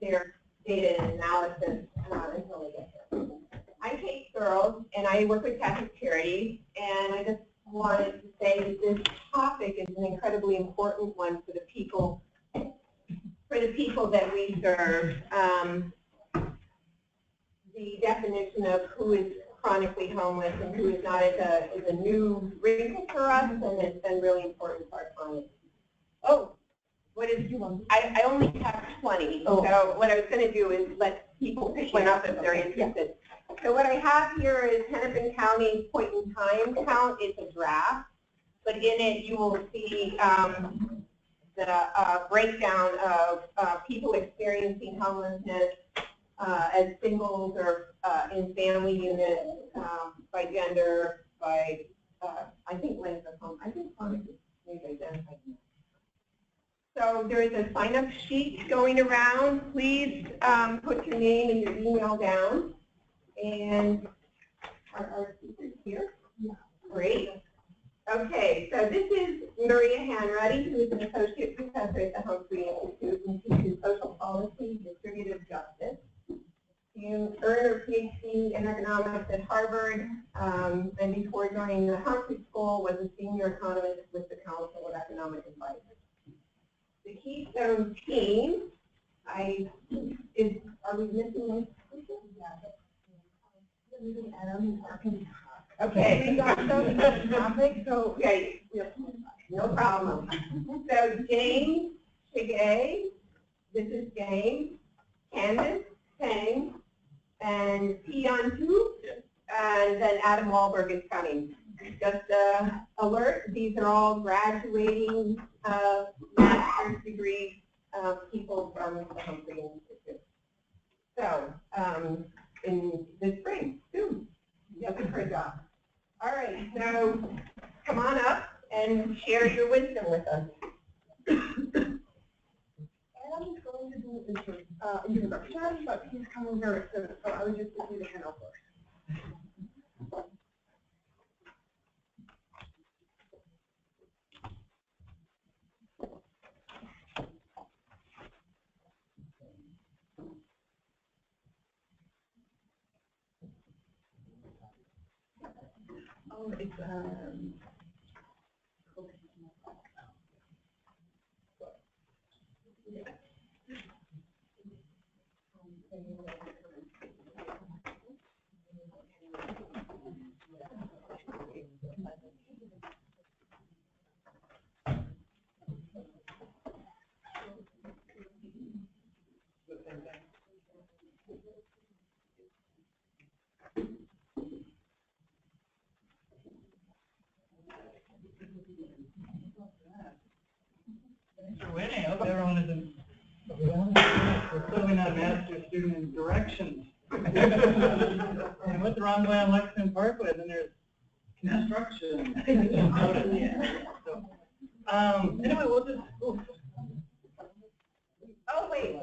their data and analysis until they get there. I'm Kate Searles, and I work with Catholic Charities, and I just wanted to say that this topic is an incredibly important one for the people that we serve. The definition of who is chronically homeless and who is not is a new wrinkle for us, and it's been really important for our clients. Oh, what is you want? I only have 20, so what I was going to do is let people pick one up if they're interested. So what I have here is Hennepin County's point in time count. It's a draft, but in it you will see the breakdown of people experiencing homelessness as singles or in family units, by gender, by I think length of home. I think chronic is maybe identified. So there is a sign-up sheet going around. Please put your name and your email down. And are our speakers here? Yeah. Great. Okay, so this is Maria Hanratty, who is an associate professor at the Humphrey Institute and teaches social policy, distributive justice. You earned her PhD in economics at Harvard, and before joining the Humphrey School was a senior economist with the Council of Economic Advisors. The Keystone team, are we missing one? Okay, we got some topic, so okay, no problem. So James Chigay, this is James, Candace Tang, and Pion Tu, and then Adam Wahlberg is coming. Just alert, these are all graduating master's degree people from the Humphrey Institute. So, in the spring, soon, looking for a job. All right, so come on up and share your wisdom with us. Adam's going to do an introduction, but he's coming very soon, so I would just give you the hand over. Oh, it's Thanks for winning. I hope everyone is we're clearly not master student in directions. I went the wrong way on Lexington Parkway, then there's construction. So, anyway, we'll just. Oh, wait.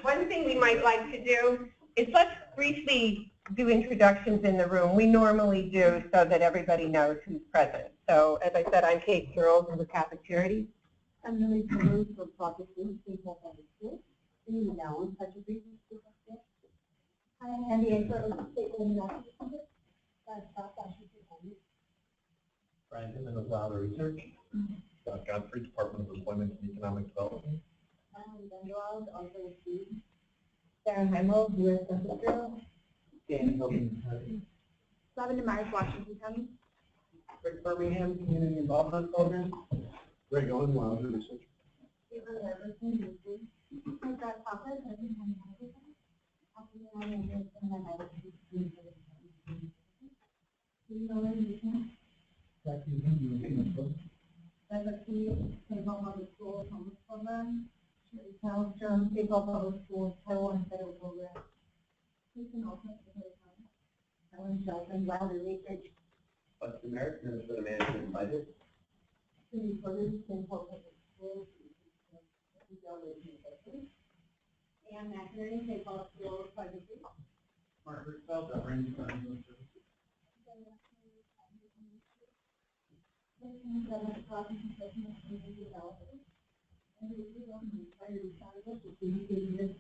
One thing we might like to do is let's briefly do introductions in the room. We normally do so that everybody knows who's present. So, as I said, I'm Kate Searles with Catholic Charities. I'm Lily Searles for Protestant People Public Schools. You know, such a brief school. Hi, I'm Andy Aker of the State University. Brian Newman of Wilder Research. Scott Godfrey, Department of Employment and Economic Development. Dunderwald, also with Steve. Sarah Heimel, U.S. Census Bureau. Danny Hilton. Robin DeMars, Washington County. Rick Birmingham, Community Involvement Program. Greg Owen, Wilder Research. Stephen Leverson, Houston. Scott Popper, President of the Public Schools Homeless Program. Sherry Talstrom, State Public Schools Taiwan Federal Program. Susan Olson, Ellen Shelton, Wilder Research. Western American Minnesota Management and Budget. Cindy Porter, State Public Schools. And McInerney, State Public Schools Project. Mark Hirschfeld, Range Management Services. And we welcome prior to Congress, which we do this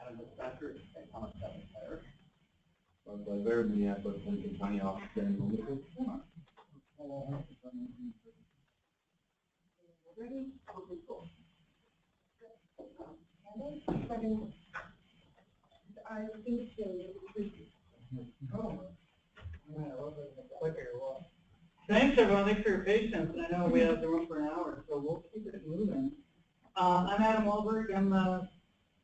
Adam Becker, Thomas Fire. Well, they're Minneapolis, Lincoln County office there in Wilmington. Ready? Okay, cool. And then, starting, I think Thanks, everyone. Thanks for your patience. I know we have the room for an hour, so we'll keep it moving. I'm Adam Wahlberg. I'm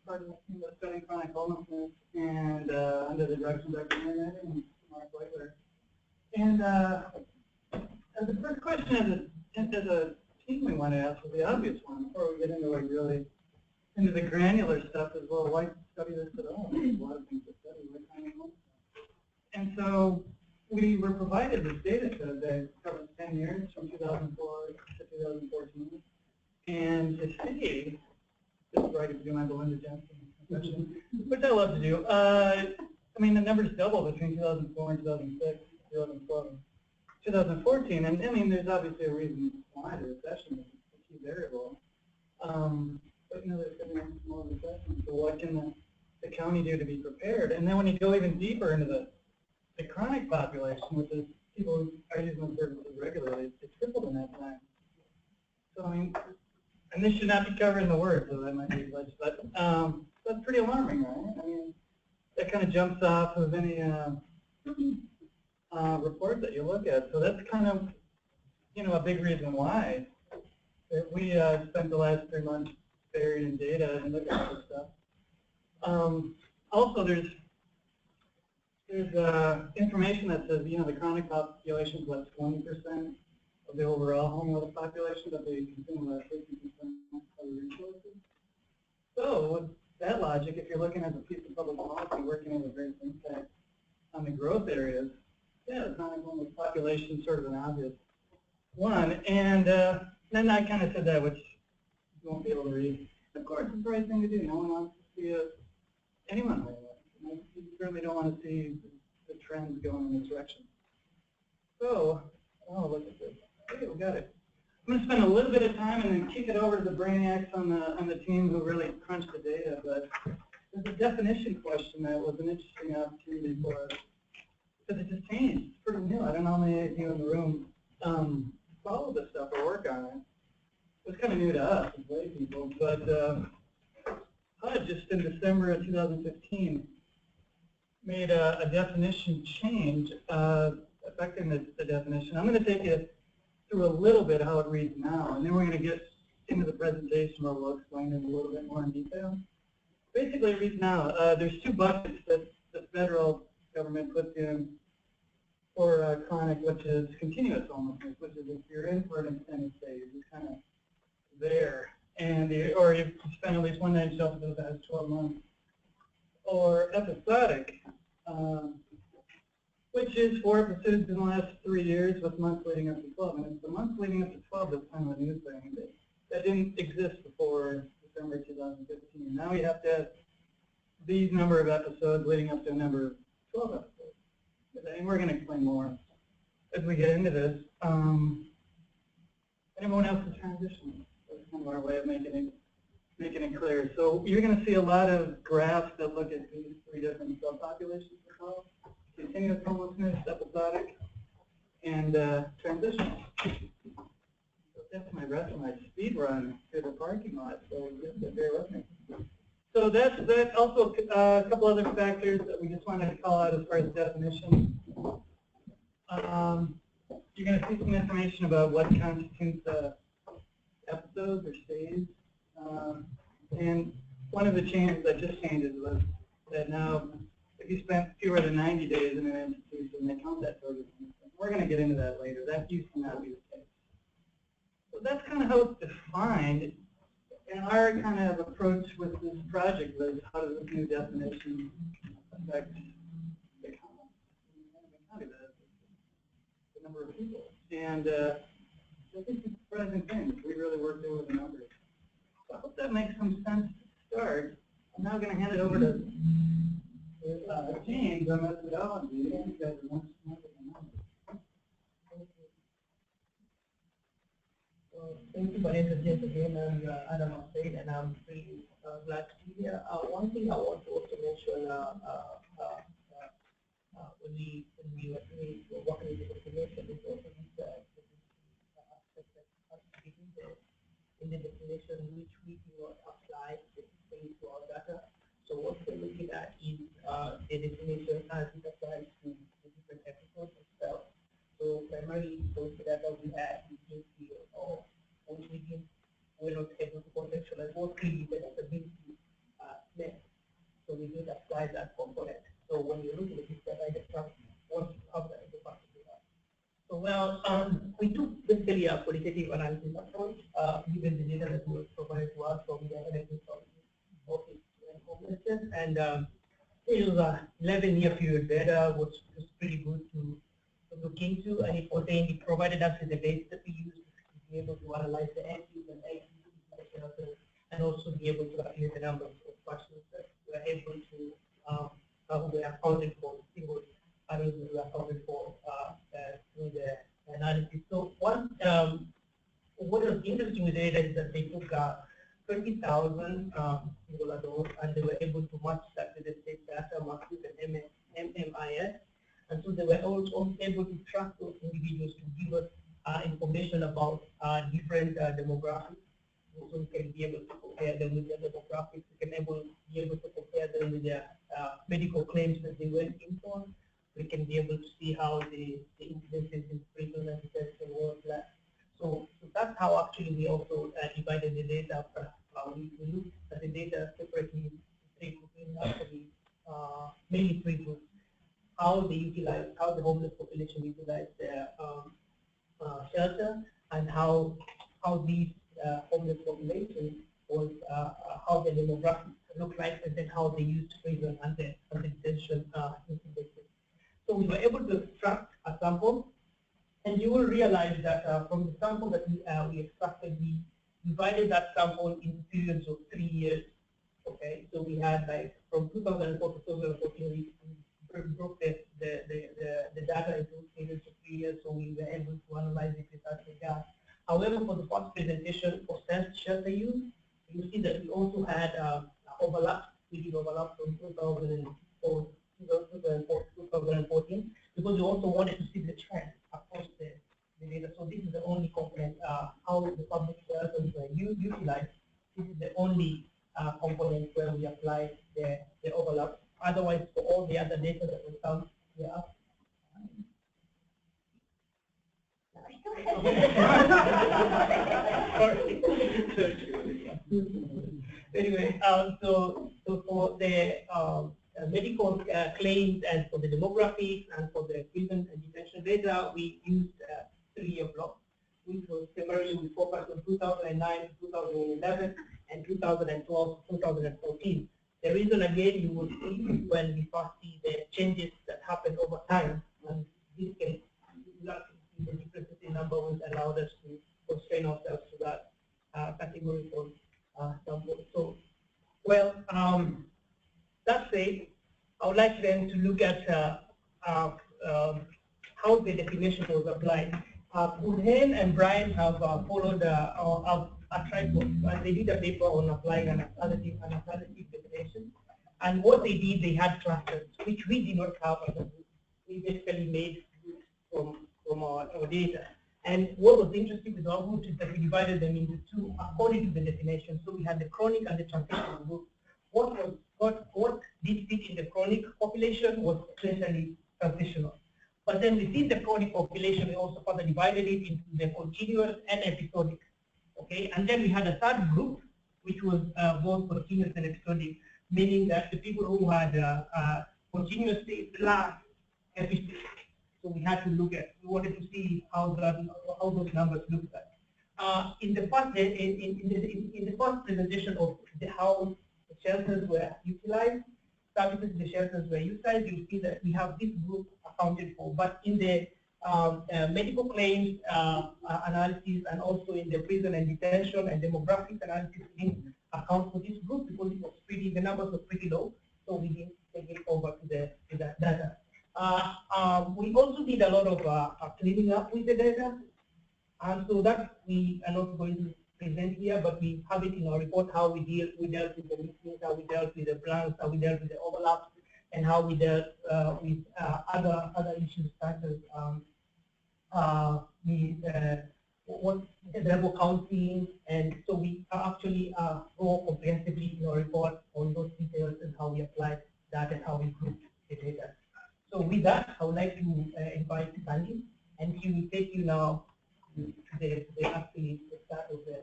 part of the team that's studying chronic homelessness and under the direction of Dr. Mary and Mark Whitler. And as the first question as a team we want to ask was the obvious one before we get into like really into the granular stuff as well. Why study this at all? There's a lot of things to study. And so we were provided this data set that covers 10 years from 2004 to 2014. And to see, this is where I get to do my Belinda Johnson impression, which I love to do. I mean, the numbers double between 2004 and 2006, 2012, 2014. And I mean, there's obviously a reason why the recession is a key variable. But you know, there's going to be a small recession. So what can the county do to be prepared? And then when you go even deeper into the chronic population, which is people who are using the services regularly, it's tripled in that time. So I mean, and this should not be covered in the words, so that might be much, but that's pretty alarming, right? I mean, that kind of jumps off of any report that you look at. So that's kind of, you know, a big reason why that we spent the last 3 months buried in data and looking at this stuff. Also, there's information that says, you know, the chronic population is less 20% of the overall homeless population, but they consume about 50% of the resources. So with that logic, if you're looking at a piece of public policy working in a very impact on the growth areas, yeah, the chronic homeless population is sort of an obvious one. And then I kind of said that, which you won't be able to read. Of course, it's the right thing to do. No one wants to see anyone homeless. You certainly don't want to see the trends going in this direction. So, oh, look at this. Okay, we got it. I'm going to spend a little bit of time and then kick it over to the brainiacs on the team who really crunched the data. But there's a definition question that was an interesting opportunity for us because it just changed. It's pretty new. I don't know how many of you in the room follow this stuff or work on it. It was kind of new to us as lay people, but HUD just in December of 2015 made a definition change affecting the definition. I'm going to take you through a little bit how it reads now, and then we're going to get into the presentation where we'll explain it a little bit more in detail. Basically, it reads now. There's 2 buckets that the federal government puts in for chronic, which is continuous homelessness, which is if you're in for an extended stay, you're just kind of there, and or you've spent at least one night in shelter for the past 12 months. Or episodic, which is for episodes in the last 3 years with months leading up to 12. And it's the months leading up to 12 that's kind of a new thing that didn't exist before December 2015. Now you have to have these number of episodes leading up to a number of 12 episodes. And we're going to explain more as we get into this. Anyone else is transitioning? That's kind of our way of making it clear. So you're going to see a lot of graphs that look at these 3 different subpopulations we call continuous homelessness, episodic, and transitional. So that's my rest of my speed run through the parking lot, so just bear with me. So that's also a couple other factors that we just wanted to call out as far as definition. You're going to see some information about what constitutes episodes or stays. And one of the changes that just changes was that now if you spent fewer than 90 days in an institution, they count that towards it. We're going to get into that later. That used to not be the case. So that's kind of how it's defined. And our kind of approach with this project was how does this new definition affect the county, the number of people. And I think it's a surprising thing. We really worked over the numbers. So I hope that makes some sense to start. I'm now going to hand it over to James on methodology. You guys are much smarter than I am. So Thank you, Vanessa, James again, and Adam Hussein, and I'm really glad to be here. One thing I want to also mention when we were working with the definition is also this aspect that has to be in the definition which we do not apply specifically to our data. So what we're looking at is the definition as it applies to the different episodes itself. So primarily those data we had, we didn't feel, or we're not able to contextualize what really the stability meant. So we did apply that component. So when you look at this data, I just want to have that in the back of the eye. So well, we took basically a qualitative analysis approach, given the data that was provided to us from the NSF Office and homelessness, and it was a 11-year period data, which was pretty good to look into, and it contained, it provided us with the base that we used to be able to analyze the entries and exits, and also be able to appear the number of questions that we're able to we are accounted for, single values that we are accounted for through the analysis. So what was interesting with the data is that they took 20,000 single adults, and they were able to match that with the state data, Marxis and MMIS. And so they were also able to track those individuals to give us information about different demographics. So we can be able to compare them with their demographics. We can be able to compare them with their medical claims that they went in for. We can be able to see how the incidences in prison and detention was like. So that's how actually we also divided the data. We looked at the data separately in three groups, actually mainly three groups. How they utilize, how the homeless population utilize their shelter, and how these homeless population was how the demographics look like, and then how they used prison and the detention incidences. So we were able to extract a sample, and you will realize that from the sample that we extracted, we divided that sample into periods of 3 years. Okay, so we had like from 2004 to 2014, we broke the data into periods of 3 years, so we were able to analyze it without the gap. However, for the first presentation for shelter use, you see that we also had overlap. We did overlap from 2004 to 2014, because we also wanted to see the trend across the data. So this is the only component, how the public shelters were utilized. This is the only component where we apply the overlap. Otherwise, for all the other data that we found, we are anyway, so for the medical claims and for the demographics and for the prison and detention data, we used 3-year blocks, which was primarily we focused on 2009 to 2011 and 2012 to 2014. The reason again you will see when we first see the changes that happen over time, and this can the differences in number ones allowed us to constrain ourselves to that category for sample. So, well, that said, I would like then to look at how the definition was applied. Kulhen and Brian have followed a tripod, and they did a paper on applying an alternative definition. And what they did, they had clusters, which we did not have. We basically made from our data. And what was interesting with our groups is that we divided them into two according to the definition. So we had the chronic and the transitional group. What did fit in the chronic population was essentially transitional. But then within the chronic population, we also further divided it into the continuous and episodic. Okay, and then we had a third group, which was both continuous and episodic, meaning that the people who had continuously plus episodic. So we had to look at, we wanted to see how those numbers look like. In the first presentation of how the shelters were utilized, services in the shelters were utilized, you see that we have this group accounted for. But in the medical claims analysis, and also in the prison and detention and demographic analysis, we didn't account for this group because it was the numbers were pretty low, so we didn't take it over to the data. We also did a lot of cleaning up with the data. So that we are not going to present here, but we have it in our report how we dealt with the meetings, how we dealt with the plans, how we dealt with the overlaps, and how we dealt with other issues such as what level counting, and so we actually go comprehensively in our report on those details and how we applied that and how we grouped the data. So with that, I would like to invite Sandy, and she will take you now to the actually the start of the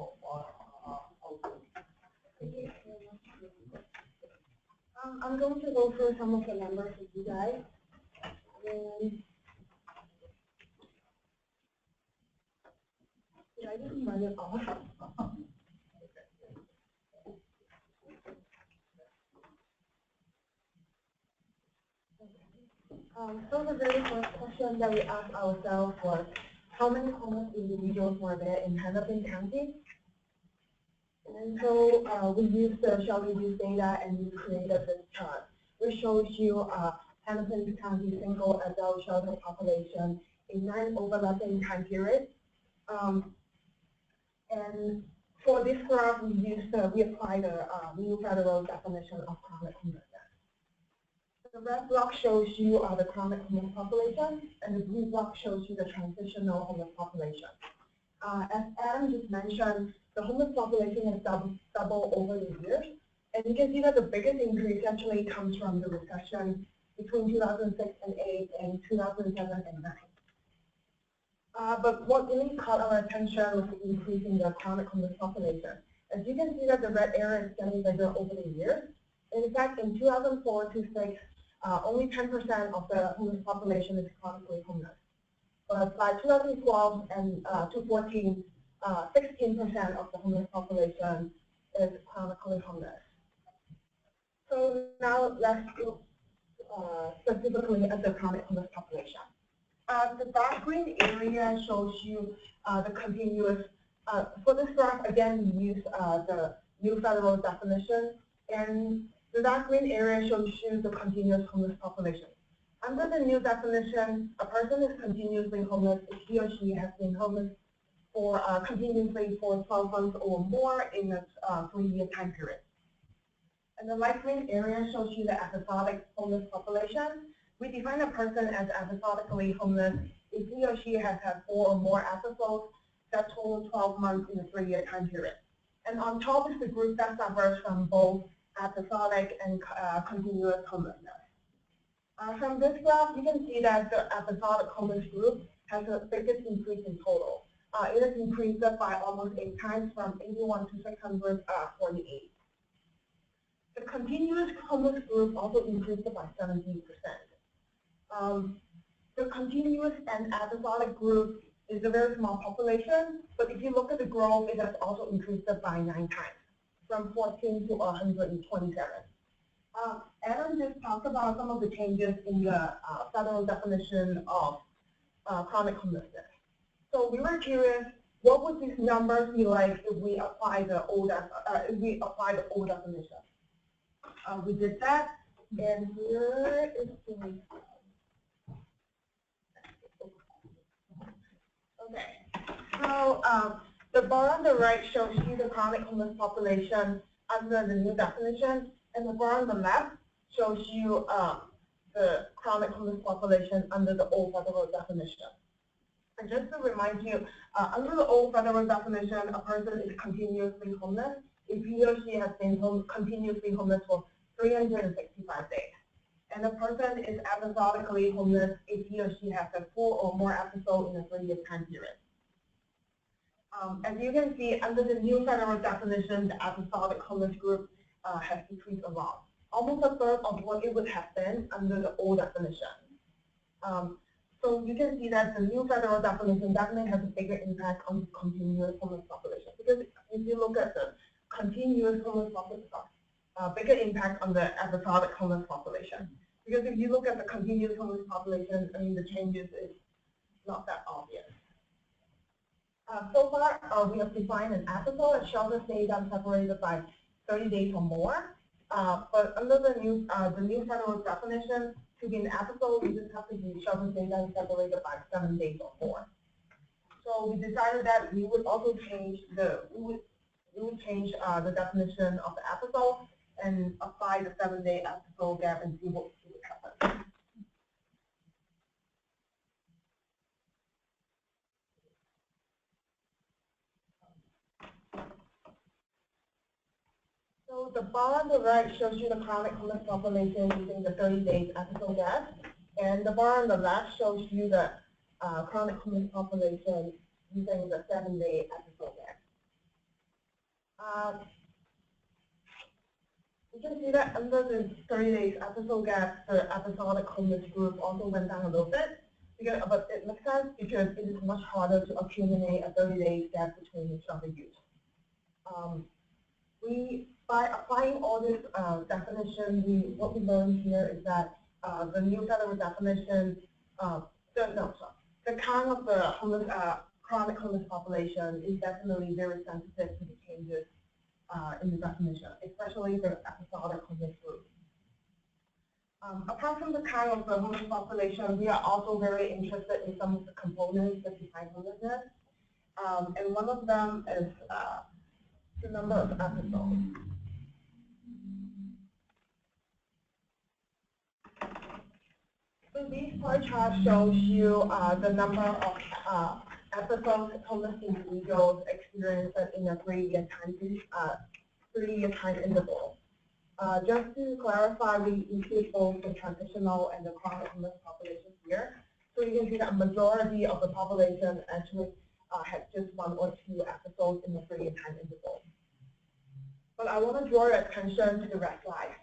outcome. Thank you. I'm going to go through some of the numbers with you guys. And did I just run it off? So the very first question that we asked ourselves was, how many homeless individuals were there in Hennepin County? And so we used the shelter use data and we created this chart, which shows you Hennepin County single adult shelter population in 9 overlapping time periods. And for this graph, we applied the new federal definition of chronic homelessness. The red block shows you the chronic homeless population, and the blue block shows you the transitional homeless population. As Adam just mentioned, the homeless population has doubled over the years, and you can see that the biggest increase actually comes from the recession between 2006 and 8 and 2007 and 9. But what really caught our attention was the increase in the chronic homeless population. As you can see that the red area is getting bigger over the years. In fact, in 2004 to 6, only 10% of the homeless population is chronically homeless. But by 2012 and to 14, 16% of the homeless population is chronically homeless. So now let's look specifically at the chronic homeless population. The dark green area shows you the continuous, for this graph, again, we use the new federal definition, and the dark green area shows you the continuous homeless population. Under the new definition, a person is continuously homeless if he or she has been homeless for continuously for 12 months or more in a 3-year time period. And the light green area shows you the episodic homeless population. We define a person as episodically homeless if he or she has had 4 or more episodes that total 12 months in a 3-year time period. And on top is the group that suffers from both episodic and continuous homelessness. From this graph, you can see that the episodic homeless group has the biggest increase in total. It has increased by almost 8 times from 81 to 648. The continuous homeless group also increased by 17%. The continuous and episodic group is a very small population, but if you look at the growth, it has also increased by 9 times, from 14 to 127. Adam just talked about some of the changes in the federal definition of chronic homelessness. So we were curious, what would these numbers be like if we apply the old definition? We did that, and here is the. Okay, so the bar on the right shows you the chronic homeless population under the new definition, and the bar on the left shows you the chronic homeless population under the old federal definition. And just to remind you, under the old federal definition, a person is continuously homeless if he or she has been continuously homeless for 365 days. And a person is episodically homeless if he or she has a 4 or more episodes in a 3-year time period. As you can see, under the new federal definition, the episodic homeless group has decreased a lot, almost a third of what it would have been under the old definition. So you can see that the new federal definition definitely has a bigger impact on the continuous homeless population, because if you look at the continuous homeless population, bigger impact on the episodic homeless population. Because if you look at the continuous homeless population, I mean, the changes is not that obvious. So far, we have defined an episode as shelter stay that separated by 30 days or more. But under the new federal definition, to be an episode, you just have to be shelter stay that separated by 7 days or more. So we decided that we would also change the definition of the episode and apply the 7-day episode gap and see what would happen. So the bar on the right shows you the chronic homeless population using the 30 days episode gap, and the bar on the left shows you the chronic homeless population using the 7-day episode gap. You can see that under the 30 days episode gap, the episodic homeless group also went down a little bit. But it makes sense because it is much harder to accumulate a 30 days gap between each of the youth. By applying all this definition, what we learned here is that the new federal definition, the count of the homeless, chronic homeless population is definitely very sensitive to the changes in the definition, especially the episodic homeless group. Apart from the count of the homeless population, we are also very interested in some of the components that define homelessness. And one of them is the number of episodes. So these pie charts shows you the number of episodes homeless individuals experienced in a 3-year time interval. Just to clarify, we include both the transitional and the chronic homeless population here. So you can see that a majority of the population actually had just 1 or 2 episodes in the 3-year time interval. But I want to draw your attention to the red slide.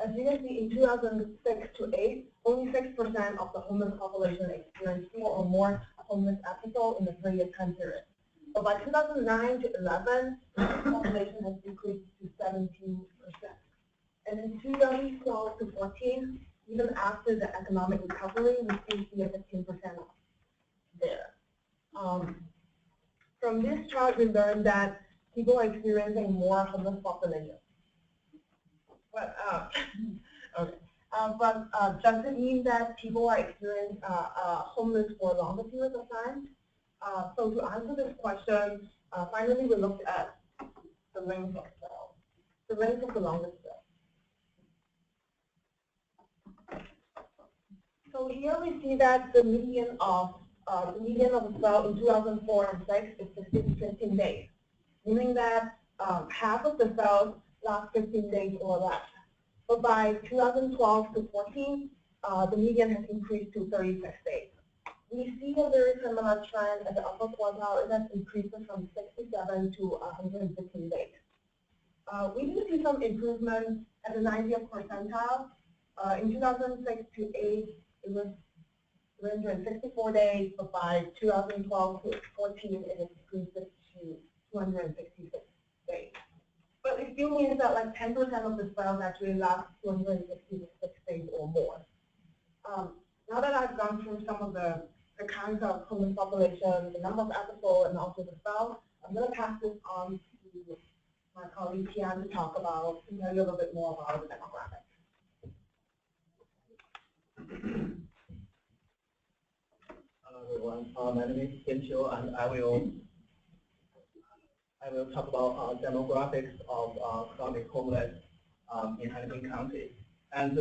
As you can see, in 2006 to 8, only 6% of the homeless population experienced 4 or more homeless episodes in the 3-year time period. But by 2009 to 11, the population has decreased to 17%. And in 2012 to 14, even after the economic recovery, we still see a 15% there. From this chart, we learned that people are experiencing more homeless population. But, does it mean that people are experiencing homeless for longer periods of time? So to answer this question, finally we looked at the length of spell, the length of the longest spell. So here we see that the median of the spell in 2004 and 6 is 15 days, meaning that half of the spells last 15 days or less. But by 2012 to 14, the median has increased to 36 days. We see a very similar trend at the upper quartile. It has increased from 67 to 115 days. We do see some improvement at the 90th percentile. In 2006 to 8, it was 364 days, but by 2012 to 14, it has increased to 266 days. But it still means that like 10% of the spells actually last 266 days or more. Now that I've gone through some of the kinds of homeless population, the number of episodes, and also the spells, I'm going to pass this on to my colleague Tian to tell you a little bit more about the demographics. Hello everyone, my name is Tian Qiu, and I will talk about demographics of chronic homeless in Hennepin County. And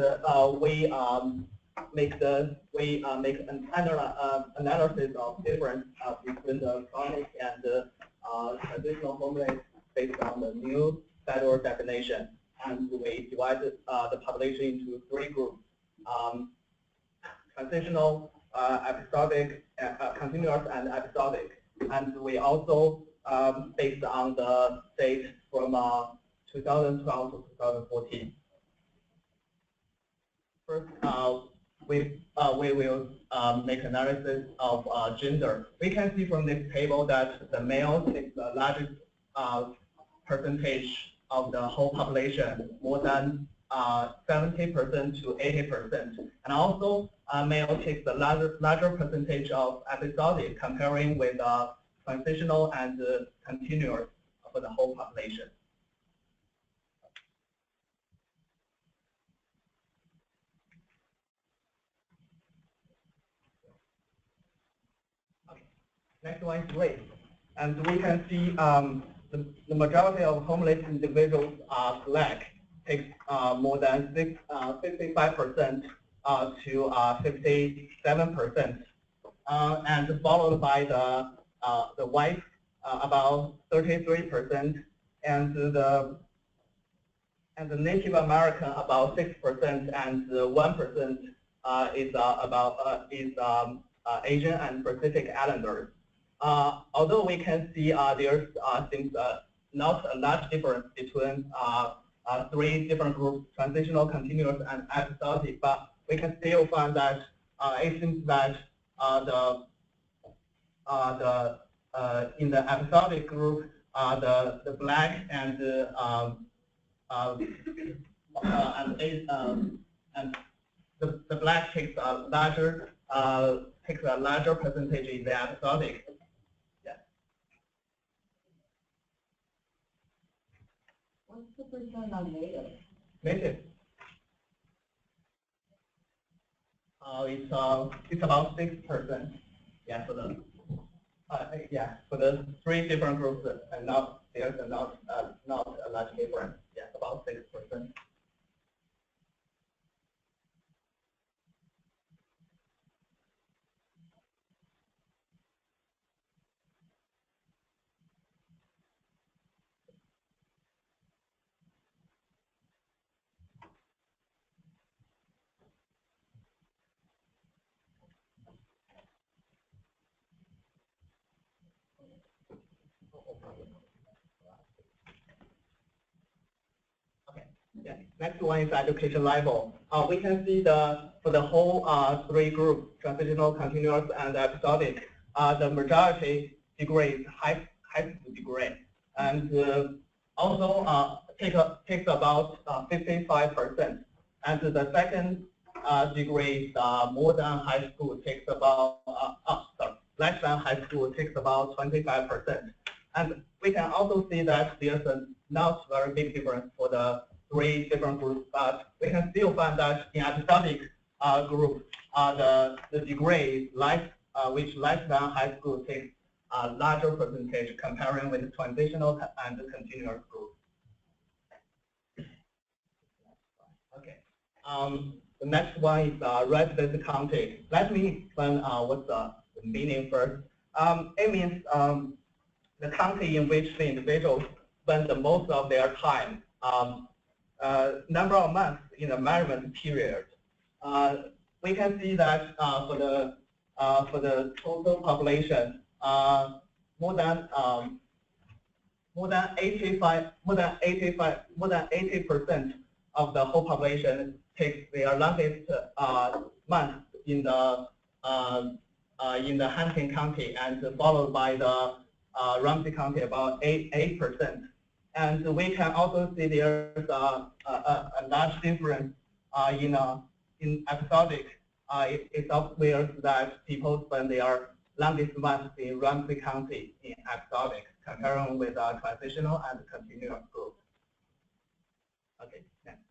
we make an analysis of difference between the chronic and transitional homeless based on the new federal definition. And we divided the population into 3 groups: transitional, episodic, continuous, and episodic. And we also based on the date from 2012 to 2014. First, we will make analysis of gender. We can see from this table that the males take the largest percentage of the whole population, more than 70% to 80%. And also, male takes the larger percentage of episodic, comparing with transitional and continuous for the whole population. Okay. Next one is race. And we can see the majority of homeless individuals are Black, takes more than 55% to 57%, and followed by the white about 33%, and the Native American about 6%, and 1% is Asian and Pacific Islanders. Although we can see there's seems not a large difference between three different groups, transitional, continuous, and episodic, but we can still find that it seems that in the episodic group, the Black and the Black takes a larger percentage in the episodic. Yeah. What's the percent on Native? Native. It's about 6%. Yeah, for the three different groups, and there's not a large difference. Yeah, about 6%. Yeah. Next one is education level. We can see for the whole three groups, transitional, continuous, and episodic, the majority degree is high school degree, and also takes about 55%. And the second degree is more than high school, takes about less than high school, takes about 25%. And we can also see that there's a not very big difference for the three different groups, but we can still find that in episodic group, the degree which less than high school takes a larger percentage comparing with the transitional and the continuous group. Okay. The next one is resident county. Let me explain what's the meaning first. It means the county in which the individuals spend the most of their time. Number of months in the measurement period. We can see that for the total population, more than 80% of the whole population takes their longest month in the Hampton County, and followed by the Ramsey County about 8%. And we can also see there's a large difference in episodic. It's obvious that people spend their longest months in Ramsey County in episodic, comparing with transitional and continuous group. Okay, next.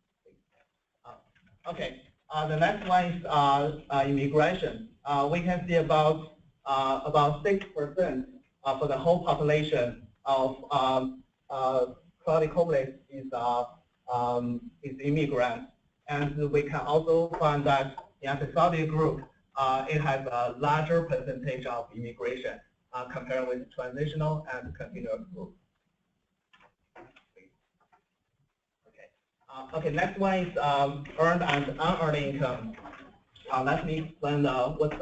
Okay, the next one is immigration. We can see about 6% for the whole population of chronic homeless is immigrants, and we can also find that in episodic group, it has a larger percentage of immigration compared with transitional and continuous group. Okay, next one is earned and unearned income. Let me explain what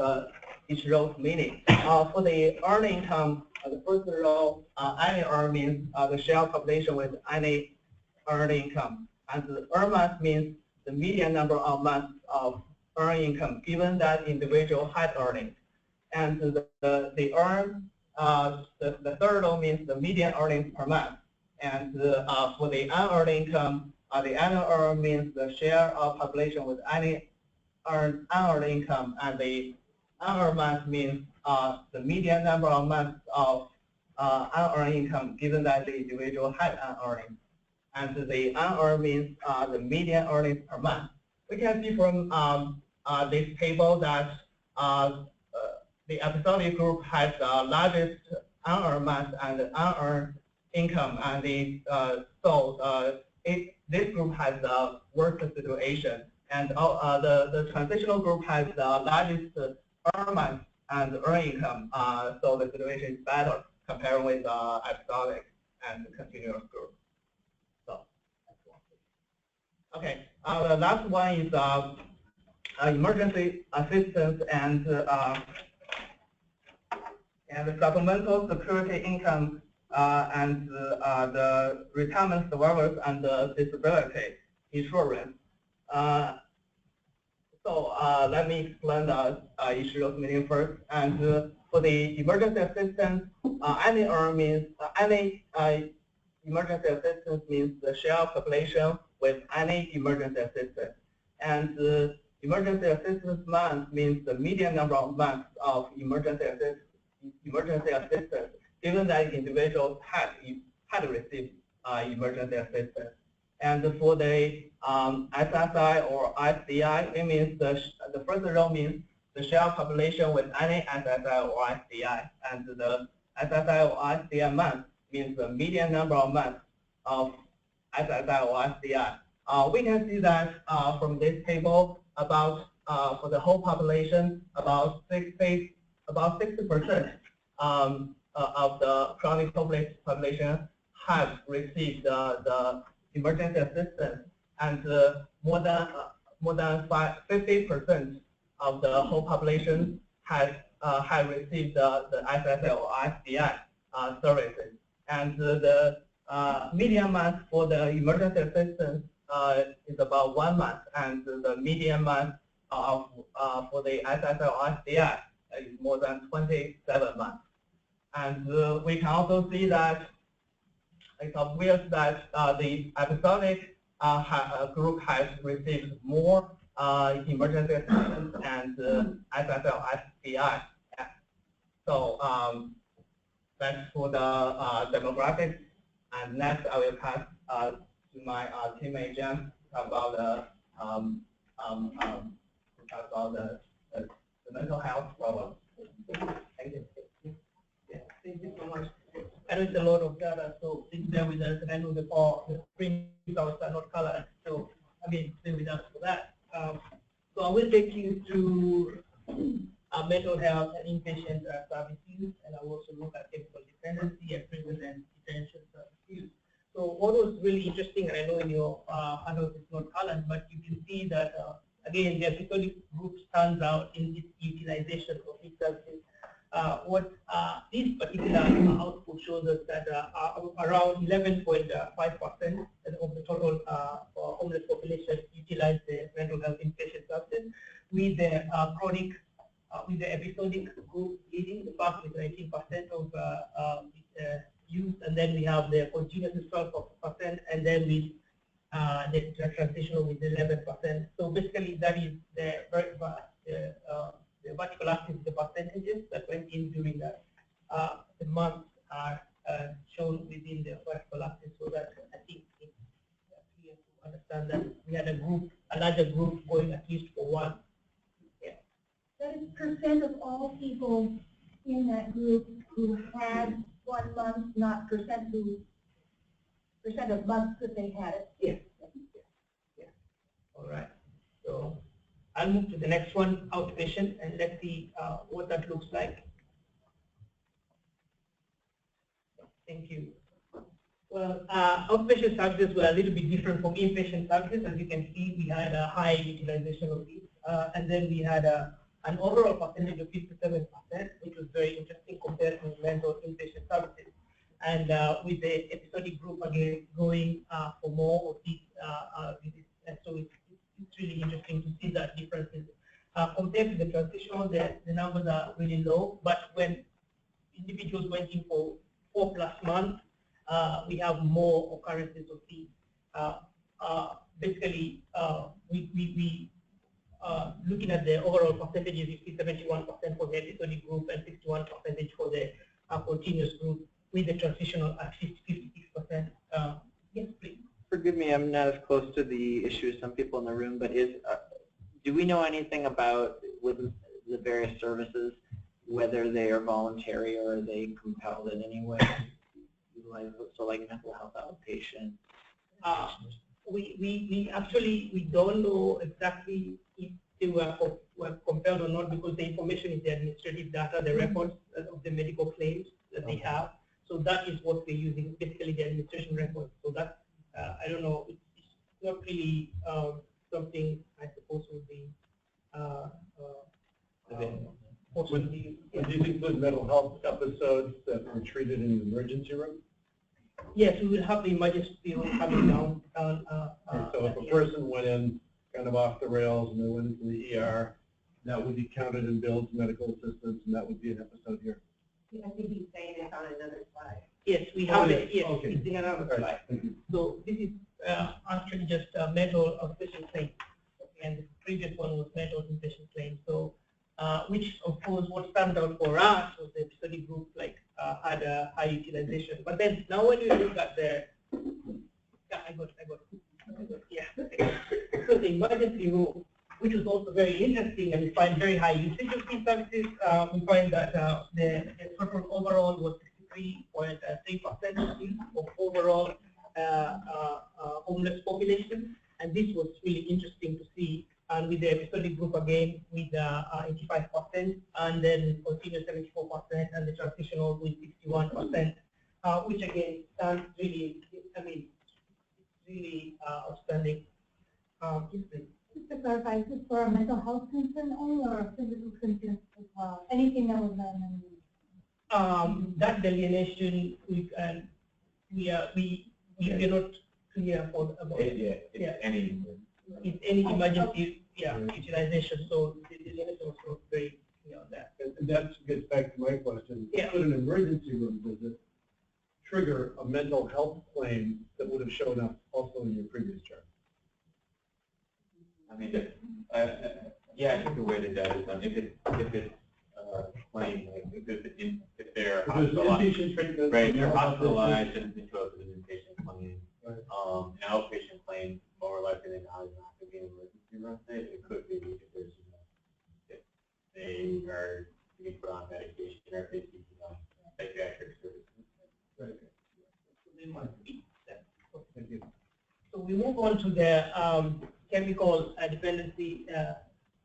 each row's meaning. For the earned income, the first row, any earned means the share population with any earned income. And the earned month means the median number of months of earned income given that individual had earnings. And the third row means the median earnings per month. And for the unearned income, the annual earned means the share of population with any unearned income, and the unearned month means the median number of months of unearned income given that the individual had unearned. And the unearned means the median earnings per month. We can see from this table that the episodic group has the largest unearned month and unearned income, and this group has the worst situation. And the transitional group has the largest earned month and earned income, so the situation is better compared with episodic and continuous group. So, okay, the last one is emergency assistance and the supplemental security income and the retirement survivors and the disability insurance. So let me explain the issues meaning first. And for the emergency assistance, any emergency assistance means the share of population with any emergency assistance. And emergency assistance month means the median number of months of emergency assistance given that individuals had received emergency assistance. And for the SSI or SDI, it means the first row means the share of population with any SSI or SDI, and the SSI or SDI month means the median number of months of SSI or SDI. We can see that from this table, about for the whole population, about 60% of the chronic population have received the emergency assistance, and more than 50% of the whole population have received the SSI or SDI services. And the median month for the emergency assistance is about 1 month, and the median month for the SSI or SDI is more than 27 months. And we can also see that it's obvious that the episodic group has received more emergency assistance and SSI or SDI. So that's for the demographics. And next, I will pass to my teammate James to talk about the mental health problem. Thank you. Yeah, thank you so much. I know it's a lot of data, so please bear with us. And I know the screen results are not colored, so again, stay with us for that. So I will take you through mental health and inpatient service use, and I will also look at chemical dependency and prison and detention service use. So what was really interesting, and I know in your handles it's not colored, but you can see that again, the episodic group stands out in its utilization of these services. What this particular output shows us that around 11.5% of the total homeless population utilize the mental health inpatient services, with the chronic, with the episodic group leading the pack with 19% of use, and then we have the continuous 12%, and then with the transitional with 11%. So basically, that is the vertical axis, the percentages that went in during the months are shown within the vertical axis, so that I think it's clear to understand that we had a larger group going at least for one. Yeah. That is percent of all people in that group who had 1 month, not percent of months that they had it. Yes. Yeah. All right. So I'll move to the next one, outpatient, and let's see what that looks like. Thank you. Well, outpatient services were a little bit different from inpatient services. As you can see, we had a high utilization of these, and then we had an overall percentage of 57%, which was very interesting compared to mental inpatient services. And with the episodic group again going for more of these visits, and so it's really interesting to see that differences. Compared to the transitional, the numbers are really low, but when individuals went in for 4+ months, we have more occurrences of these. Basically, we looking at the overall percentages, you see 71% for the episodic group and 61% for the continuous group, with the transitional at 56%. Yes, please. Forgive me, I'm not as close to the issue as some people in the room, but do we know anything about, with the various services, whether they are voluntary or are they compelled in any way? Utilize it, so like mental health outpatient. We actually, we don't know exactly if they were compelled or not, because the information is the administrative data, the records of the medical claims that they have. So that is what we're using, basically the administration records. So that, I don't know, it's not really something I suppose would be Would these include mental health episodes that were treated in the emergency room? Yes, we will have the emergency room coming down. So if a person went in kind of off the rails and they went into the ER, that would be counted in billed medical assistance, and that would be an episode here. I think he's saying it's on another slide. Yes, we have it. Yes, Okay. it's in another All right, slide. thank you. So this is actually just a mental outpatient claim, and the previous one was mental inpatient claim. So, which of course what stand out for us was the study group had a high utilization. But then now when you look at the, I got. So the emergency room, which was also very interesting, and we find very high usage of these services. We find that the total overall was 63.3% use of overall homeless population, and this was really interesting to see. And with the episodic group again with 85%, and then continuous 74%, and the transitional with 61%, which again stands really, I mean, really outstanding. Just to clarify, is this for a mental health concern only or a physical concern as well? Anything that was done? That delineation we are not clear for about. Any. It's any emergency utilization. So the delineation was not very clear on that. And that gets back to my question. Yeah. Could an emergency room visit trigger a mental health claim that would have shown up also in your previous chart? I mean, yeah, I think the way that that is done, if it's claimed, like if they're hospitalized, Inpatient treatment. right, they're hospitalized and into an inpatient claim, Right. an outpatient claim, more likely than not, is not going to be an emergency room stay. It could be if there's, if they are being put on medication or if they seek, psychiatric services. Right. So they might be that. Thank you. So we move on to the chemical dependency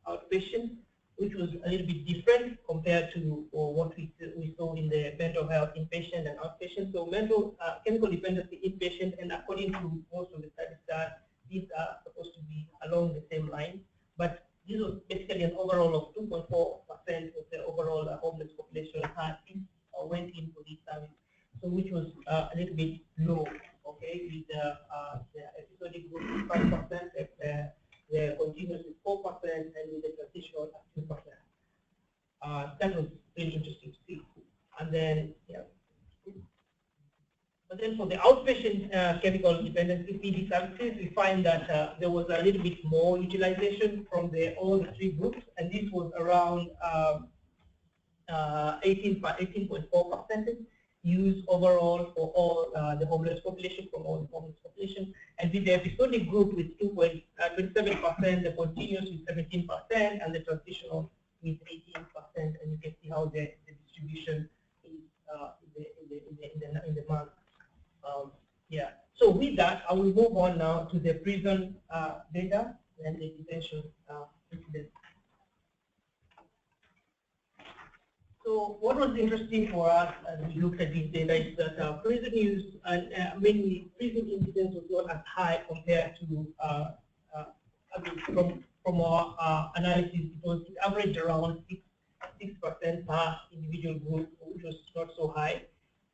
outpatient, which was a little bit different compared to what we saw in the mental health inpatient and outpatient. So mental chemical dependency inpatient, and according to most of the studies that these are supposed to be along the same line, but this was basically an overall of 2.4% of the overall homeless population had went in for this service, so which was a little bit low. Okay, with the episodic group 5%, the continuous is 4%, and with the transitional at 2%. That was really interesting to see. And then, but then for the outpatient chemical dependency PD services, we find that there was a little bit more utilization from all the three groups, and this was around 18.4%. Use overall for all the homeless population, from all the homeless population, and with the episodic group with 27%, the continuous with 17%, and the transitional with 18%, and you can see how the distribution is in the month. So with that, I will move on now to the prison data and the detention incidents. So what was interesting for us as we looked at this data is that prison use and mainly prison incidence was not as high compared to from our analysis. It was averaged around 6% per individual group, which was not so high.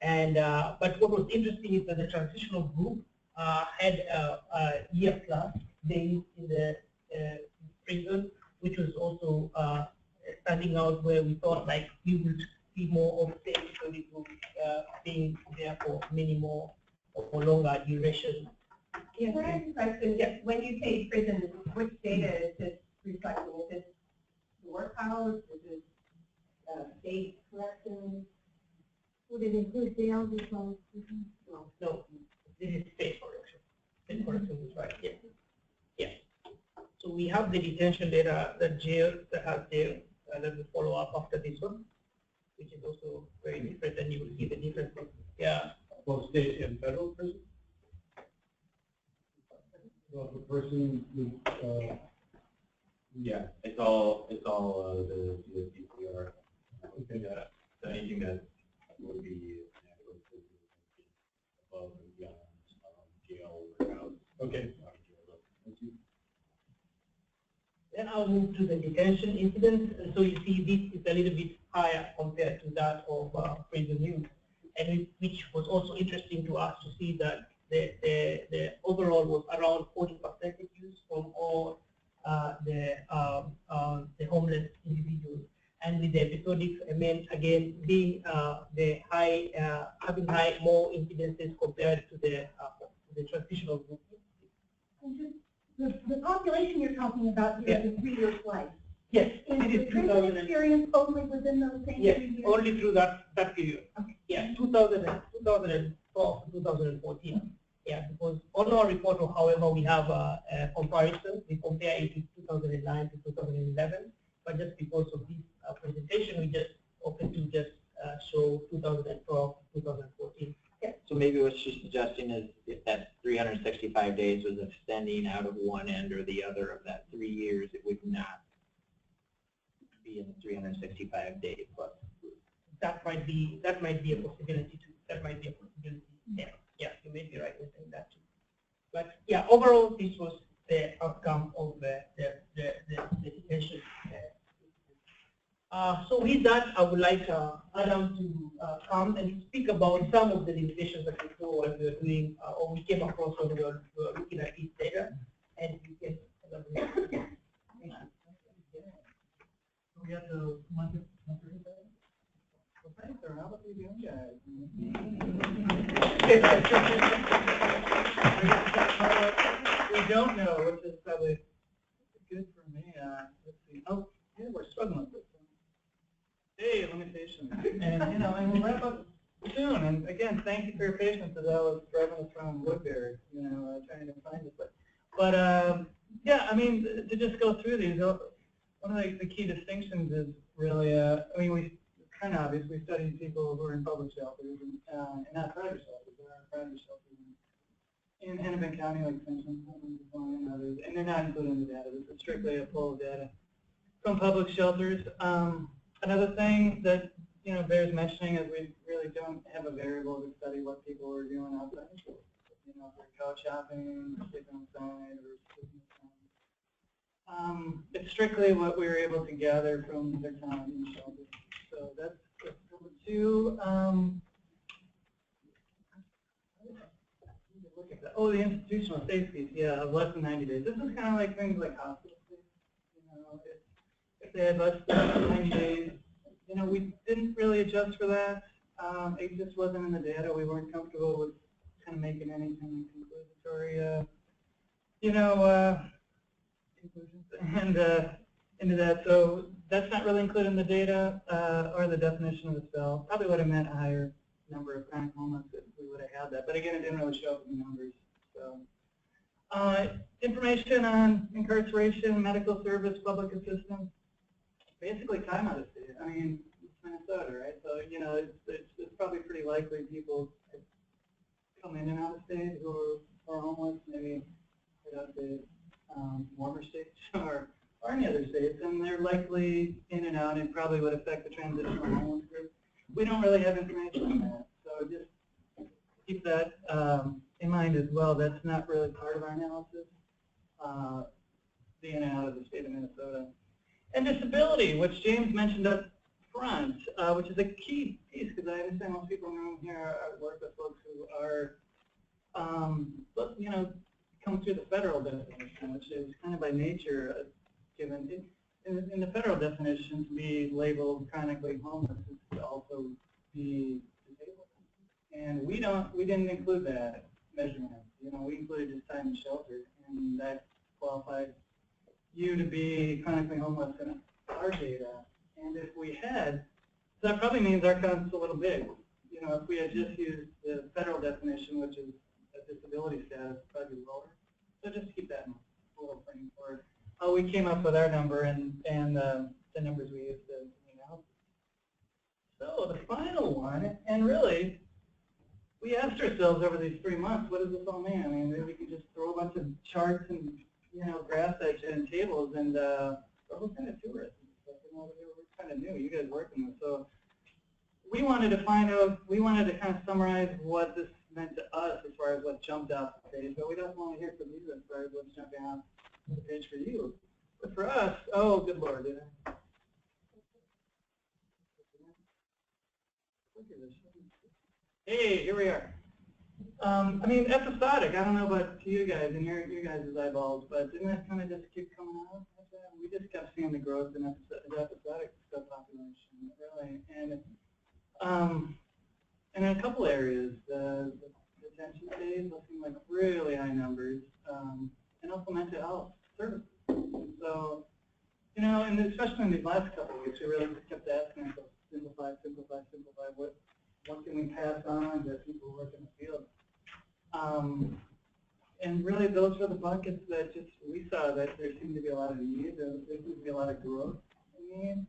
And but what was interesting is that the transitional group had a year plus days in the prison, which was also standing out, where we thought like we would see more of the episodic group being there for many more or longer duration. Yes, question. Yeah. When you say prison, which data is this reflecting? Is this the workhouse? Is it state corrections? Would it include jails as well? No, this is state correction. State correction is right. Yeah. Yeah. So we have the detention data that jail that has jail, and then we follow up after this one. which is also very different, and you will see the differences. Yeah. Both state and federal prison? Well, the person who, Yeah, it's all the DCR. Okay. So anything that would be above and beyond jail or house. okay. Then I'll move to the detention incidents. And so you see this is a little bit higher compared to that of prison use, and which was also interesting to us to see that the overall was around 40% use from all the homeless individuals, and with the episodic meant again being the high having more incidences compared to the transitional group. The population you're talking about here is a 3-year slice. Yes, Is it the is prison 2000. experience only within those same 3 Yes, years? only through that period. Okay. Yeah, 2012 to 2014. Yeah, because on our report, however, we have a comparison. We compare it to 2009 to 2011. But just because of this presentation, we just opted to just show 2012 to 2014. Yeah. So maybe what she's suggesting is if that 365 days was extending out of one end or the other of that 3 years, it would not be in the 365 day plus. That might be a possibility too. That might be a possibility. Yeah, yeah, you may be right in saying that too. But yeah, overall, this was the outcome of the detention. So with that, I would like Adam to come and speak about some of the limitations that we saw when we were doing, or we came across when we were looking at this data, and you can elaborate. We have the monthly well, thanks, sir. How about these young guys? We don't know, which is probably good for me. Let's see. Oh, yeah, we're struggling with this. Hey, limitations. And, you know, and we'll wrap up soon. And again, thank you for your patience as I was driving us around Woodbury, you know, trying to find this. But yeah, I mean, to just go through these, one of the key distinctions is really, I mean, it's kind of obvious. We studied people who are in public shelters and not private shelters. There are private shelters in Hennepin County, like Simpson and others, and they're not included in the data. This is strictly a pull of data from public shelters. Another thing that, you know, bears mentioning is we really don't have a variable to study what people are doing outside the school. You know, if they're couch shopping, or sleeping outside, or sleeping inside. It's strictly what we were able to gather from their time in shelter. So that's number 2. Oh, the institutional stay piece, yeah, of less than 90 days. This is kind of like things like hospital stays. You know, if they had less than 90 days, you know, we didn't really adjust for that. It just wasn't in the data. We weren't comfortable with kind of making any kind of conclusory, you know, conclusions and into that. So that's not really included in the data or the definition of the spell. Probably would have meant a higher number of chronic homeless if we would have had that. But again, it didn't really show up in the numbers. So information on incarceration, medical service, public assistance, basically time out of state. I mean, it's Minnesota, right? So, you know, it's probably pretty likely people come in and out of state who are homeless, maybe head out to warmer states or any other states, and they're likely in and out and probably would affect the transitional homeless group. We don't really have information on that, so just keep that in mind as well. That's not really part of our analysis, the in and out of the state of Minnesota. And disability, which James mentioned up front, which is a key piece, because I understand most people in the room here work with folks who are, you know, come through the federal definition, which is kind of by nature given. In the federal definition, to be labeled chronically homeless is to also be disabled. And we didn't include that measurement. You know, we included just time in shelter, and that qualified you to be chronically homeless in our data. And if we had, so that probably means our count's a little big. You know, if we had just used the federal definition, which is a disability status, probably lower. So just keep that in a little frame for it. We came up with our number and the numbers we used in the analysis. So final one, and really, we asked ourselves over these 3 months, what does this all mean? I mean, maybe we can just throw a bunch of charts and, graphs at you and tables, and we're kind of tourists. We're kind of new. You guys working this, so we wanted to find out. We wanted to kind of summarize what this meant to us as far as what jumped off the page, but we don't want to hear from you as far as what's jumping off the page for you. But for us, oh, good Lord, did I? Hey, here we are. I mean, episodic. I don't know about you guys and your guys' eyeballs, but didn't that kind of just keep coming out? We just kept seeing the growth in episodic subpopulation, really, and in a couple areas, the detention stays looking like really high numbers, and also mental health services. So, and especially in these last couple of weeks, we really kept asking ourselves, simplify. What can we pass on to people who work in the field? And really, those were the buckets that just we saw that there seemed to be a lot of need. There seemed to be a lot of growth in need,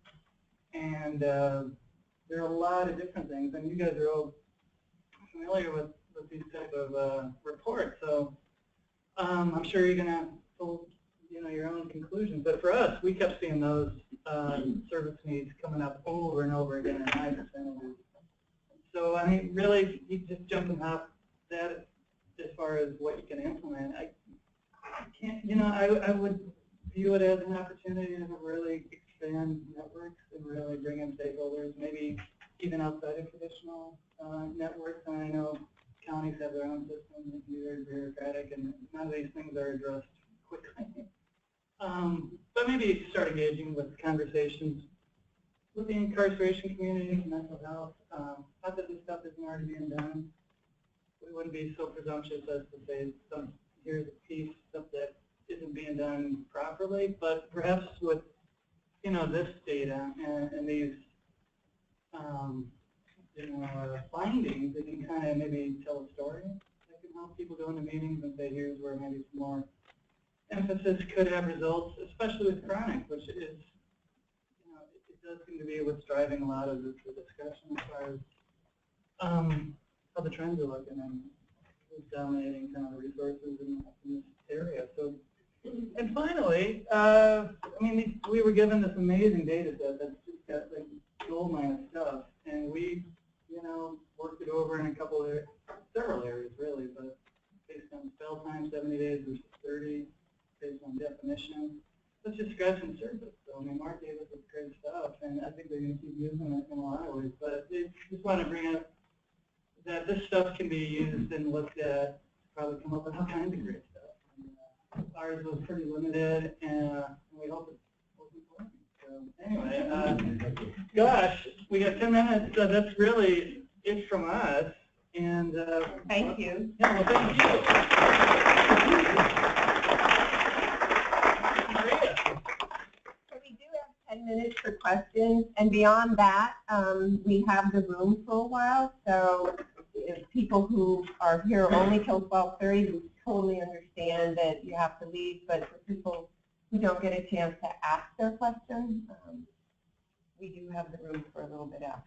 and there are a lot of different things. And you guys are all familiar with these type of reports, so I'm sure you're going to pull your own conclusions. But for us, we kept seeing those service needs coming up over and over again in high percentages. So I mean, really, you just jumping off that as far as what you can implement. I can't, I would view it as an opportunity to really expand networks and really bring in stakeholders, maybe even outside of traditional networks. And I know counties have their own systems and can be very bureaucratic, and none of these things are addressed quickly. But maybe start engaging with conversations with the incarceration community, mental health. Not that this stuff isn't already being done. We wouldn't be so presumptuous as to say here's a piece of that isn't being done properly, but perhaps with this data and these findings, it can kind of maybe tell a story that can help people go into meetings and say here's where maybe some more emphasis could have results, especially with chronic, which is it does seem to be what's driving a lot of the discussion as far as how the trends are looking and who's dominating kind of the resources in this area. So, and finally, I mean, we were given this amazing data set that's just got like gold mine of stuff, and we, worked it over in a couple of several areas really, but based on spell time, 70 days versus 30, based on definition. Let's just scratch the surface. So, I mean, Mark gave us this great stuff, and I think they're going to keep using it in a lot of ways. But I just want to bring up that this stuff can be used and looked at to probably come up with all kinds of great stuff. And, ours was pretty limited, and we hope it wasn't working. So anyway, gosh, we got 10 minutes, so that's really it from us. And Thank you. Yeah, well, thank you. So we do have 10 minutes for questions, and beyond that, we have the room for a while. So if people who are here only till 12:30, we totally understand that you have to leave. But for people who don't get a chance to ask their question, we do have the room for a little bit after.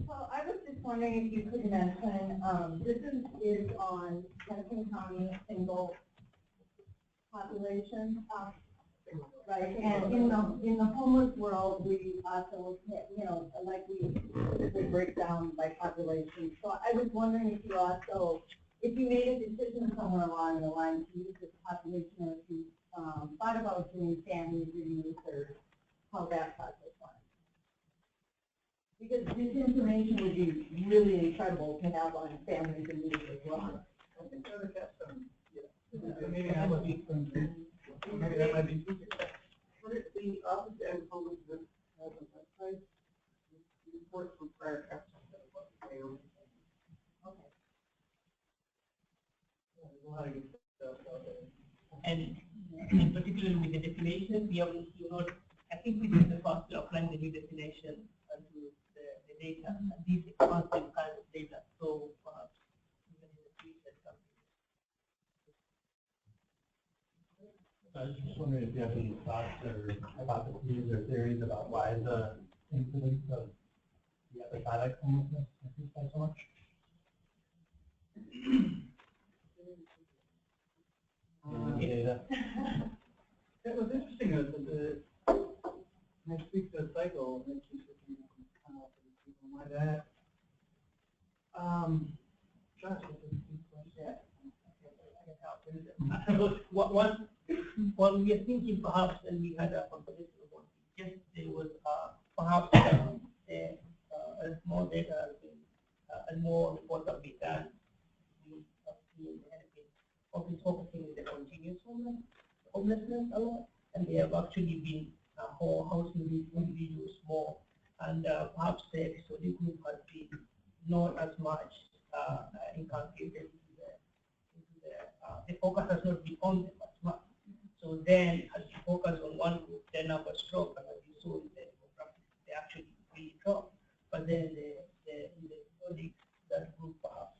Well, I was just wondering if you could mention, this is on Madison County single population, right? And in the homeless world, we also, like we typically break down by population. So I was wondering if you also, if you made a decision somewhere along the line to use this population, or if you thought about doing family reviews or how that process went. Because this information would be really incredible to have on families and youth as well. I think that would have some, yeah. Maybe that would be some, maybe that might be easier. What if the Office of Homelessness has a website? Reports from prior actions. Okay. There's a lot of good stuff out there. And in particular with the definitions, we have, I think we did the first to apply the new definition to the data, and these expansive kinds of data. So even in the future, I was just wondering if you have any thoughts or hypotheses or theories about why the into the episodic homelessness increased by so much? Data. It was interesting that the next week the cycle that keeps kind of people like that. Josh, what's the question? Yeah, I can help. What we are thinking perhaps, and we had a conversation about yesterday was perhaps as more data has been and more reports have been done, we have seen the benefit of focusing with the continuous homelessness a lot, and they have actually been housing these individuals more, and perhaps the episodic group has been not as much inculcated the focus has not been on them as much. So then, as you focus on one group, their numbers drop, and as you saw in the demographics, they actually really drop. But then in the episodic, that group perhaps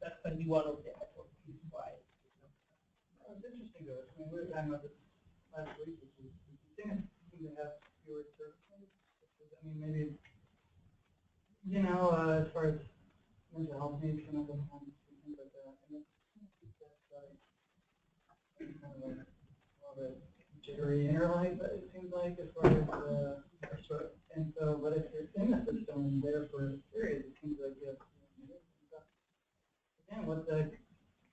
that can be one of the hypotheses why. It's interesting though. I mean, we were talking about this last week, which is seem to have fewer services. I mean, maybe, you know, as far as mental health needs, chemical homes, things like that. And that's like kind of a little bit jittery interlife, but it seems like as far as and so, but if you're in the system and there for a period, it seems like you have again, what the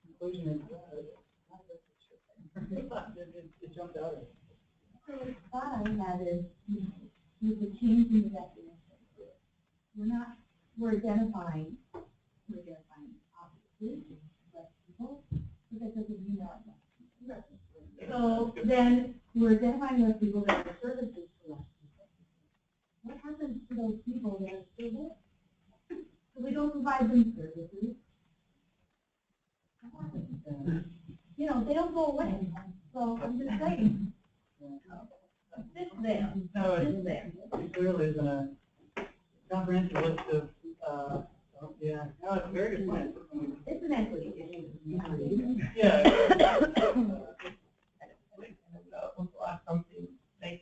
conclusion is, it jumped out at us. So the thought I had is, with the change in the definition, we're identifying obviously less people, because as you know, so then we're identifying those people that are services to less people. What happens to those people that are still there? So we don't provide them services. What happens? You know, they don't go away. So I'm just saying. It's there. No, It's there. it clearly is a comprehensive list of, yeah, no, it's a very good point. It's an equity issue. Yeah. Also add something like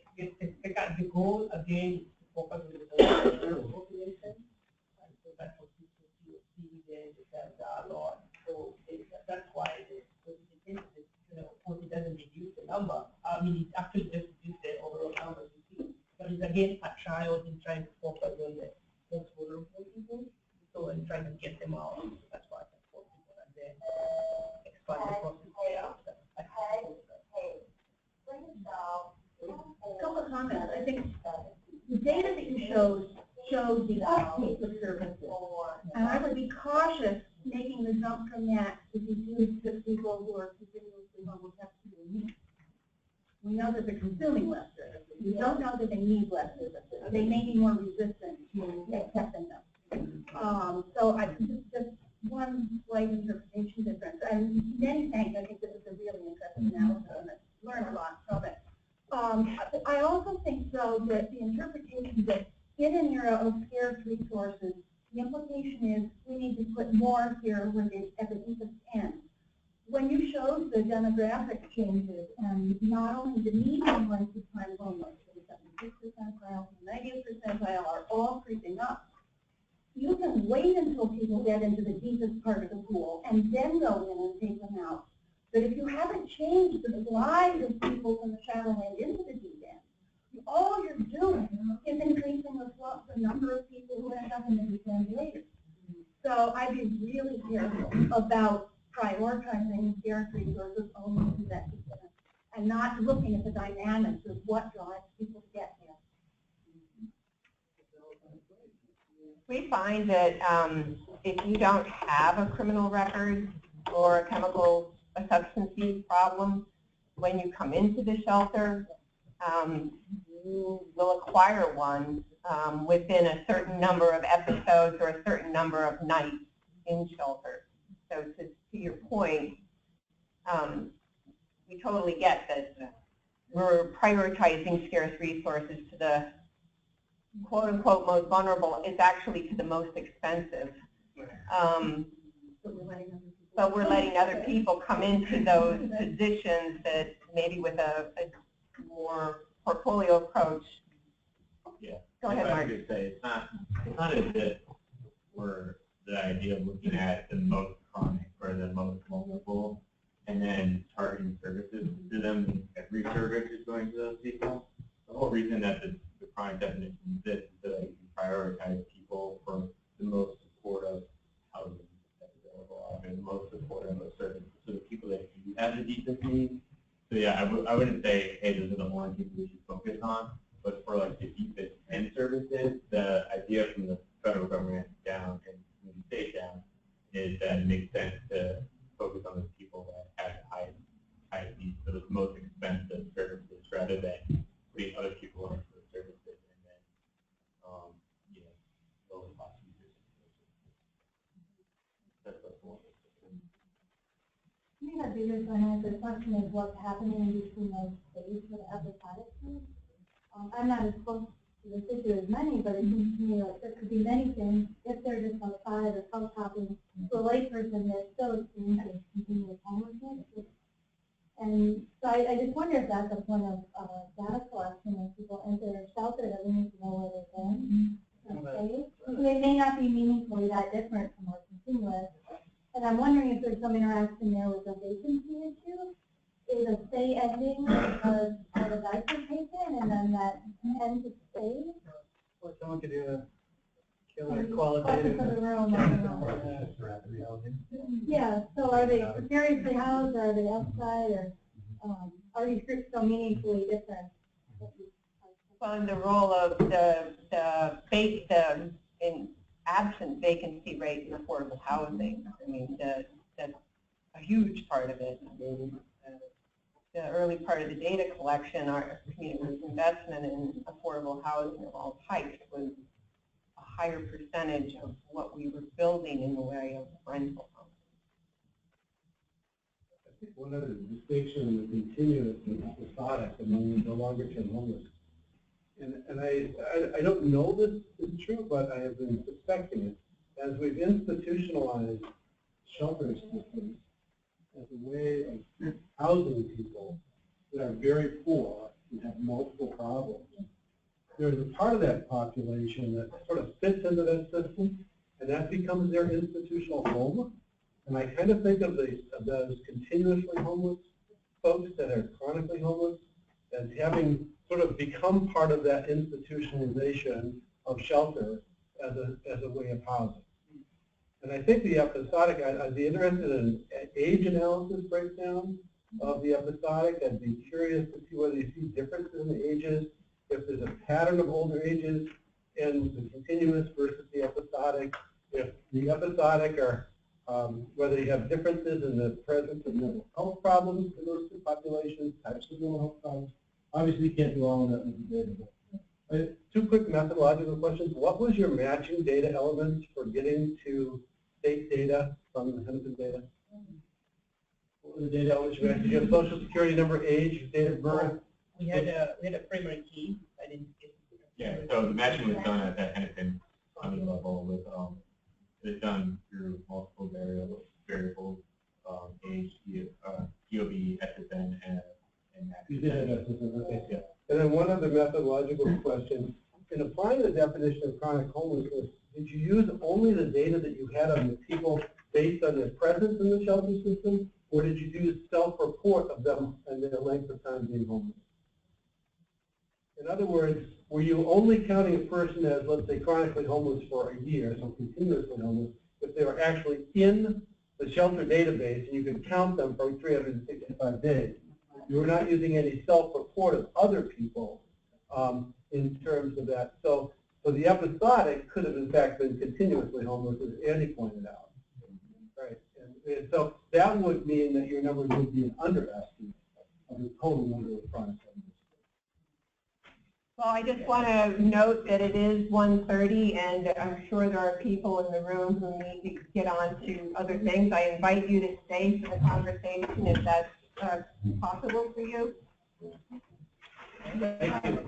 the goal again is to focus on the service population, and so that's what people see there that are a lot. So that's why it doesn't reduce the number. I mean, it actually just reduces the overall number you see. But it's again a trial in trying to focus on the most vulnerable people, so and trying to get them out. So that's why I support people and then expand the process thereafter. Couple of comments. I think the data that you showed the uptake of services. And I would be cautious making the jump from that to be to people who are continuously homeless have to do needs. We know that they're consuming less services. We don't know that they need less services. They may be more resistant to accepting them. So I think just one slight interpretation difference. And many thanks. I think this is a really interesting analysis and I learned a lot from it. I also think, though, that the interpretation that in an era of scarce resources, the implication is we need to put more here when it's at the deepest end. When you showed the demographic changes, and not only the median length of time homeless, the 76th percentile, the 90th percentile are all creeping up. You can wait until people get into the deepest part of the pool and then go in and take them out. But if you haven't changed the slide of people from the shallow end into the deep end, all you're doing is increasing the number of people who end up in the deep end later. So I'd be really careful about prioritizing scarce resources only to that extent and not looking at the dynamics of what drives people to get there. We find that if you don't have a criminal record or a substance use problem, when you come into the shelter, you will acquire one within a certain number of episodes or a certain number of nights in shelter. So to your point, we totally get that we're prioritizing scarce resources to the quote-unquote most vulnerable. It's actually to the most expensive. But we're letting other people come into those positions that maybe with a more portfolio approach Go ahead, If I Mark. could just say, it's not as if we're the idea of looking at the most chronic or the most multiple and then targeting services to them. Every service is going to those people. The whole reason that the chronic definition exists is that you prioritize people for the most supportive housing that's available and the most supportive of services. So the people that do have the deepest needs. So yeah, I wouldn't say, hey, those are the only people we should focus on. But for like the deepest end services, the idea from the federal government down and from the state down is that it makes sense to focus on the people that have the highest needs, so the most expensive services, rather than putting other people on for the services and then lower cost users. That's one. I think the biggest unanswered question is what's happening in between those stages for the episodic group. I'm not as close to this issue as many, but it seems to me like there could be many things. If they're just outside or house hopping, to a layperson, they're still experiencing continuous homelessness. And so I just wonder if that's a point of data collection. When people enter a shelter, that we need to know where they've been. Okay. So they may not be meaningfully that different from our continuous. And I'm wondering if there's some interaction there with the vacancy issue. Is a stay ending because of the diaper taken and then that ends to stay? Or someone could do a killer Question qualitative. for the room, I don't know. Yeah, so are they precariously housed, or are they outside, or are these groups so meaningfully different? Well, in the role of the in absent vacancy rate in affordable housing, I mean, that's a huge part of it. I mean, the early part of the data collection, our community's investment in affordable housing of all types was a higher percentage of what we were building in the way of rental housing. I think one other distinction in the continuous and episodic among the longer-term homeless. And I don't know this is true, but I have been suspecting it. As we've institutionalized shelter systems as a way of housing people that are very poor and have multiple problems, there's a part of that population that sort of fits into that system, and that becomes their institutional home. And I kind of think of those continuously homeless folks that are chronically homeless as having sort of become part of that institutionalization of shelter as a way of housing. And I think the episodic, I'd be interested in age analysis breakdown of the episodic. I'd be curious to see whether you see differences in the ages, if there's a pattern of older ages in the continuous versus the episodic, if the episodic are, whether you have differences in the presence of mental health problems in those two populations, types of mental health problems. Obviously, you can't do all of that in the data. Two quick methodological questions. What was your matching data elements for getting to state data from the Hennepin data? What were the data elements you had? Did you have social security number, age, date of birth? We had a primary key. I didn't get. Yeah, so the matching was done at that Hennepin County level with, it's done through multiple variables, age, DOB, SSN, and You did have SSN, okay. Yeah. And then one other methodological question. In applying the definition of chronic homelessness, did you use only the data that you had on the people based on their presence in the shelter system, or did you do self-report of them and their length of time being homeless? In other words, were you only counting a person as, let's say, chronically homeless for a year, so continuously homeless, if they were actually in the shelter database and you could count them for 365 days? You were not using any self-report of other people in terms of that. So the episodic could have, in fact, been continuously homeless, as Andy pointed out. Right. And so that would mean that your numbers would be an underestimate of the total number of chronic homeless. Well, I just want to note that it is 1:30, and I'm sure there are people in the room who need to get on to other things. I invite you to stay for the conversation if that's possible for you. Thank you.